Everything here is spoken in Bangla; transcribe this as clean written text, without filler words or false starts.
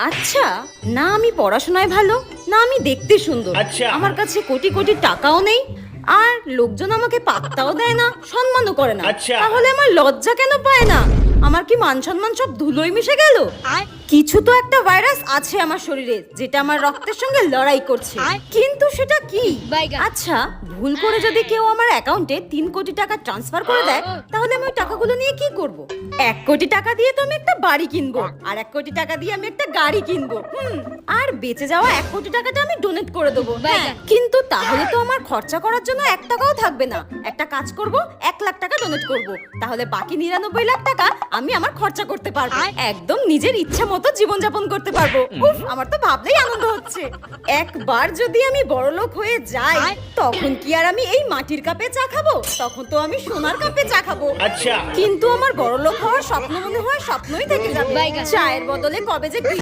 আচ্ছা, না আমি পড়াশোনায় ভালো, না আমি দেখতে সুন্দর, আচ্ছা। আমার কাছে কোটি কোটি টাকাও নেই, আর লোকজন আমাকে পাত্তাও দেয় না, সম্মানও করে না। আচ্ছা। তাহলে আমার লজ্জা কেন পায় না? আমার কি মান সম্মান সব ধুলোয় মিশে গেল? কিছু তো একটা ভাইরাস আছে আমার শরীরে, যেটা আমার রক্তের সঙ্গে লড়াই করছে, কিন্তু সেটা কি? আচ্ছা, ভুল করে যদি কেউ আমার অ্যাকাউন্টে 3 কোটি টাকা ট্রান্সফার করে দেয়, তাহলে আমি ওই টাকাগুলো নিয়ে কি করব? 1 কোটি টাকা দিয়ে তো আমি একটা বাড়ি কিনবো, আর 1 কোটি টাকা দিয়ে আমি একটা গাড়ি কিনবো, আর বেঁচে যাওয়া 1 কোটি টাকাটা আমি ডোনেট করে দেবো। হ্যাঁ, কিন্তু তাহলে তো আমার খরচা করার জন্য 1 টাকাও থাকবে না। একটা কাজ করব, 1 লাখ টাকা ডোনেট করব, তাহলে বাকি 99 লাখ টাকা আমি আমার খরচা করতে পারবো, একদম নিজের ইচ্ছা মতো জীবনযাপন করতে পারবো। উফ, আমার তো ভাবলেই আনন্দ হচ্ছে। একবার যদি আমি বড়লোক হয়ে যাই, তখন কি আর আমি এই মাটির কাপে চা খাবো? তখন তো আমি সোনার কাপে চা খাবো। আচ্ছা। কিন্তু আমার বড়লোক হওয়ার স্বপ্ন মনে হয় স্বপ্নই থেকে যাবে। চায়ের বদলে কবে যে